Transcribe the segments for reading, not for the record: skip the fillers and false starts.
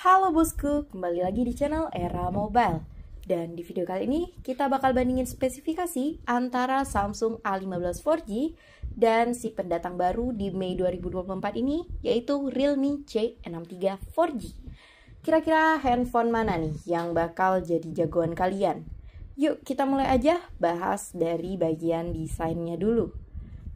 Halo bosku, kembali lagi di channel Era Mobile. Dan di video kali ini kita bakal bandingin spesifikasi antara Samsung A15 4G dan si pendatang baru di Mei 2024 ini, yaitu Realme C63 4G. Kira-kira handphone mana nih yang bakal jadi jagoan kalian? Yuk kita mulai aja bahas dari bagian desainnya dulu.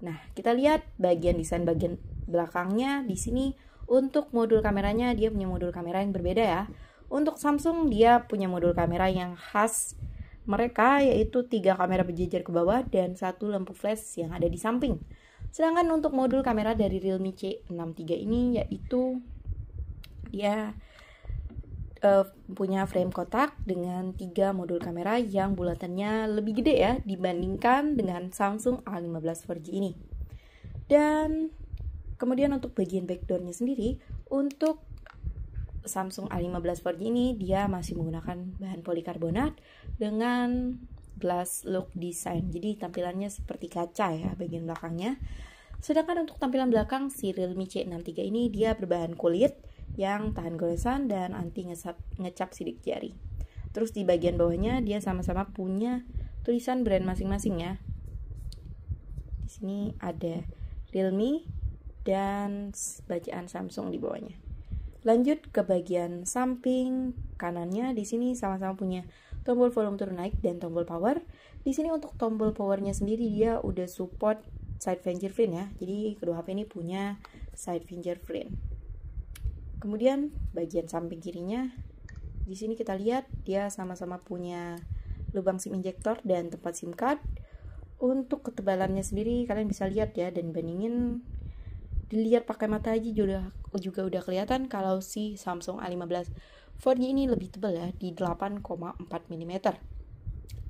Nah, kita lihat bagian desain bagian belakangnya di sini. Untuk modul kameranya dia punya modul kamera yang berbeda ya. Untuk Samsung dia punya modul kamera yang khas mereka, yaitu 3 kamera berjejer ke bawah dan 1 lampu flash yang ada di samping. Sedangkan untuk modul kamera dari Realme C63 ini yaitu dia punya frame kotak dengan 3 modul kamera yang bulatannya lebih gede ya dibandingkan dengan Samsung A15 4G ini. Dan kemudian untuk bagian backdoornya sendiri, untuk Samsung A15 4G ini dia masih menggunakan bahan polikarbonat dengan glass look design. Jadi tampilannya seperti kaca ya bagian belakangnya. Sedangkan untuk tampilan belakang si Realme C63 ini dia berbahan kulit yang tahan goresan dan anti ngecap sidik jari. Terus di bagian bawahnya dia sama-sama punya tulisan brand masing-masing ya. Di sini ada Realme dan bacaan Samsung di bawahnya. Lanjut ke bagian samping kanannya, di sini sama-sama punya tombol volume turun naik dan tombol power. Di sini untuk tombol powernya sendiri dia udah support side fingerprint ya. Jadi kedua HP ini punya side fingerprint. Kemudian bagian samping kirinya, di sini kita lihat dia sama-sama punya lubang SIM injector dan tempat SIM card. Untuk ketebalannya sendiri kalian bisa lihat ya dan bandingin. Dilihat pakai mata aja juga udah kelihatan kalau si Samsung A15 4G ini lebih tebal ya di 8,4 mm.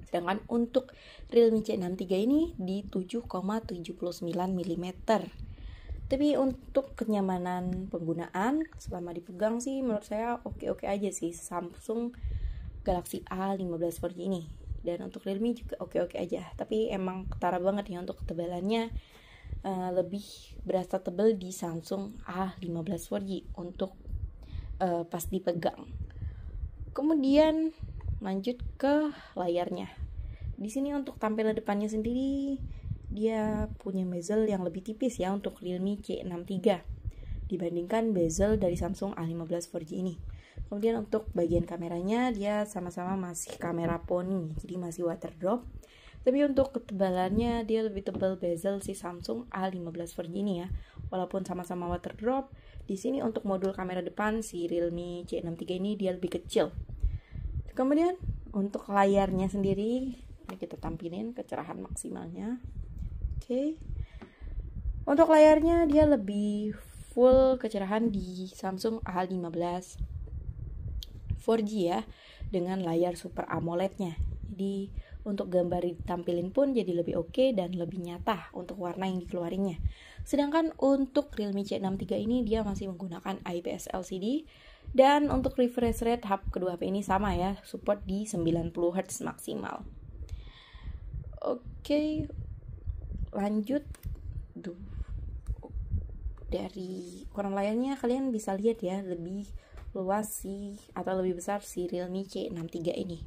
Sedangkan untuk Realme C63 ini di 7,79 mm. Tapi untuk kenyamanan penggunaan selama dipegang sih menurut saya oke-oke aja sih Samsung Galaxy A15 4G ini. Dan untuk Realme juga oke-oke aja. Tapi emang ketara banget ya untuk ketebalannya. Lebih berasa tebal di Samsung A15 4G untuk pas dipegang. Kemudian lanjut ke layarnya. Di sini untuk tampilan depannya sendiri dia punya bezel yang lebih tipis ya untuk Realme C63 dibandingkan bezel dari Samsung A15 4G ini. Kemudian untuk bagian kameranya dia sama-sama masih kamera poni, jadi masih water drop. Tapi untuk ketebalannya dia lebih tebal bezel si Samsung A15 4G ini ya. Walaupun sama-sama water drop, di sini untuk modul kamera depan si Realme C63 ini dia lebih kecil. Kemudian untuk layarnya sendiri ini kita tampilin kecerahan maksimalnya. Oke. Untuk layarnya dia lebih full kecerahan di Samsung A15 4G ya dengan layar Super AMOLED-nya. Jadi untuk gambar ditampilin pun jadi lebih oke dan lebih nyata untuk warna yang dikeluarinnya. Sedangkan untuk Realme C63 ini dia masih menggunakan IPS LCD dan untuk refresh rate kedua HP ini sama ya, support di 90 Hz maksimal. Oke, lanjut. Dari ukuran layarnya kalian bisa lihat ya lebih luas sih atau lebih besar si Realme C63 ini.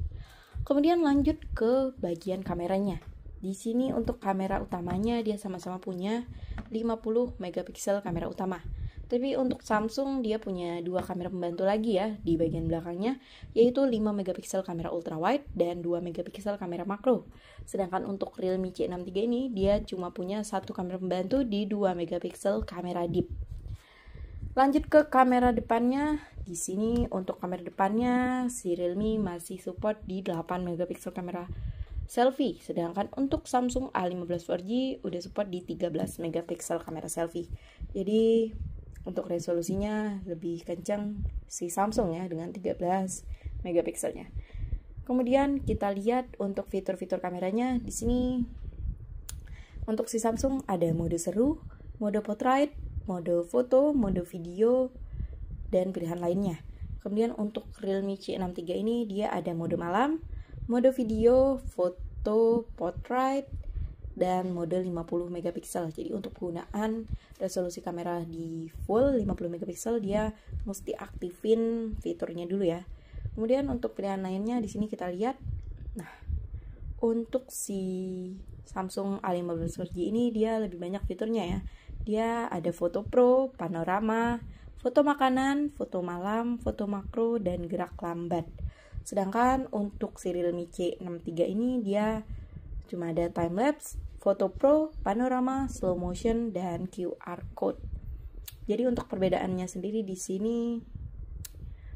Kemudian lanjut ke bagian kameranya. Di sini untuk kamera utamanya dia sama-sama punya 50 megapiksel kamera utama. Tapi untuk Samsung dia punya 2 kamera pembantu lagi ya di bagian belakangnya, yaitu 5 megapiksel kamera ultrawide dan 2 megapiksel kamera makro. Sedangkan untuk Realme C63 ini dia cuma punya 1 kamera pembantu di 2 megapiksel kamera deep. Lanjut ke kamera depannya. Di sini untuk kamera depannya si Realme masih support di 8 megapiksel kamera selfie, sedangkan untuk Samsung A15 4G udah support di 13 megapiksel kamera selfie. Jadi untuk resolusinya lebih kencang si Samsung ya dengan 13 megapikselnya. Kemudian kita lihat untuk fitur-fitur kameranya. Di sini untuk si Samsung ada mode seru, mode portrait, mode foto, mode video, dan pilihan lainnya. Kemudian untuk Realme C63 ini dia ada mode malam, mode video, foto, portrait, dan mode 50 megapiksel. Jadi untuk penggunaan resolusi kamera di full 50 megapiksel dia mesti aktifin fiturnya dulu ya. Kemudian untuk pilihan lainnya di sini kita lihat. Nah, untuk si Samsung A15 4G ini dia lebih banyak fiturnya ya. Dia ada foto pro, panorama, foto makanan, foto malam, foto makro, dan gerak lambat. Sedangkan untuk si Realme C63 ini dia cuma ada time lapse, foto pro, panorama, slow motion, dan QR code. Jadi untuk perbedaannya sendiri di sini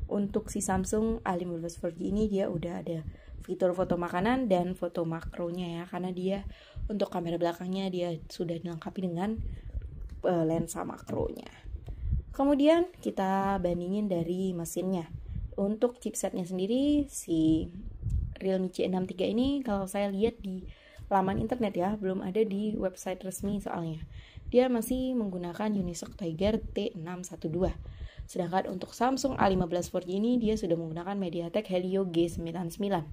untuk si Samsung A15 4G ini dia udah ada fitur foto makanan dan foto makronya ya, karena dia untuk kamera belakangnya dia sudah dilengkapi dengan lensa makronya. Kemudian kita bandingin dari mesinnya. Untuk chipsetnya sendiri si Realme C63 ini kalau saya lihat di laman internet ya, belum ada di website resmi soalnya. Dia masih menggunakan Unisoc Tiger T612. Sedangkan untuk Samsung A15 4G ini dia sudah menggunakan MediaTek Helio G99.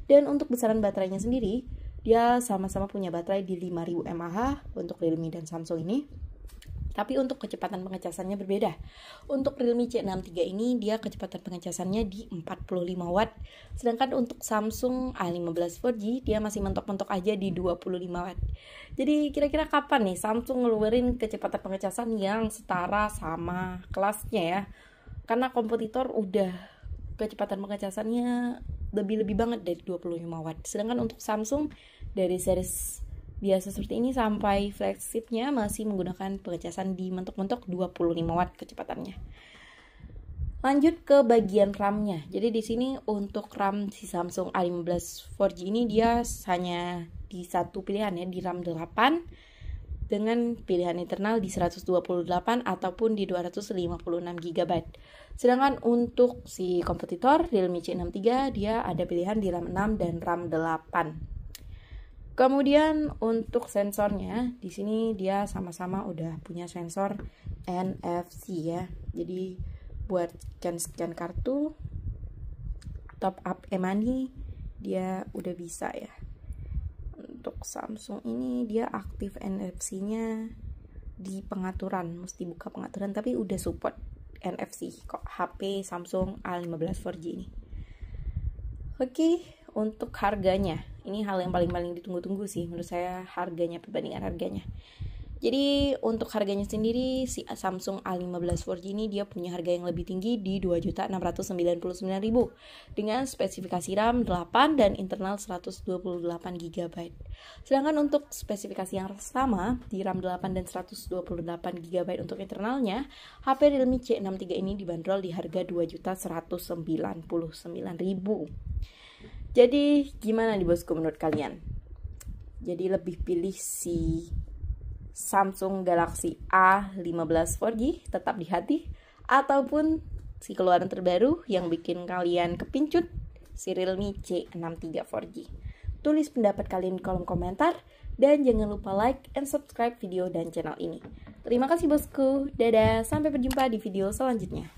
Dan untuk besaran baterainya sendiri, dia sama-sama punya baterai di 5000 mAh untuk Realme dan Samsung ini. Tapi untuk kecepatan pengecasannya berbeda. Untuk Realme C63 ini dia kecepatan pengecasannya di 45 watt. Sedangkan untuk Samsung A15 4G dia masih mentok-mentok aja di 25 watt. Jadi kira-kira kapan nih Samsung ngeluarin kecepatan pengecasan yang setara sama kelasnya ya? Karena kompetitor udah kecepatan pengecasannya lebih banget dari 25 watt. Sedangkan untuk Samsung dari series biasa seperti ini sampai flagshipnya masih menggunakan pengecasan di mentok-mentok 25 watt kecepatannya. Lanjut ke bagian RAM-nya. Jadi di sini untuk RAM si Samsung A15 4G ini dia hanya di satu pilihan ya, di RAM 8 dengan pilihan internal di 128 ataupun di 256 GB. Sedangkan untuk si kompetitor Realme C63 dia ada pilihan di RAM 6 dan RAM 8. Kemudian untuk sensornya di sini dia sama-sama udah punya sensor NFC ya. Jadi buat scan kartu, top up e-money dia udah bisa ya. Untuk Samsung ini dia aktif NFC-nya di pengaturan, mesti buka pengaturan tapi udah support NFC kok HP Samsung A15 4G ini. Oke, untuk harganya ini hal yang paling ditunggu-tunggu sih menurut saya, harganya, perbandingan harganya. Jadi untuk harganya sendiri si Samsung A15 4G ini dia punya harga yang lebih tinggi di 2.699.000 dengan spesifikasi RAM 8 dan internal 128 GB. Sedangkan untuk spesifikasi yang sama di RAM 8 dan 128 GB untuk internalnya, HP Realme C63 ini dibanderol di harga 2.199.000. Jadi gimana nih bosku menurut kalian? Jadi lebih pilih si Samsung Galaxy A15 4G tetap di hati, ataupun si keluaran terbaru yang bikin kalian kepincut, si Realme C63 4G? Tulis pendapat kalian di kolom komentar dan jangan lupa like and subscribe video dan channel ini. Terima kasih bosku. Dadah, sampai berjumpa di video selanjutnya.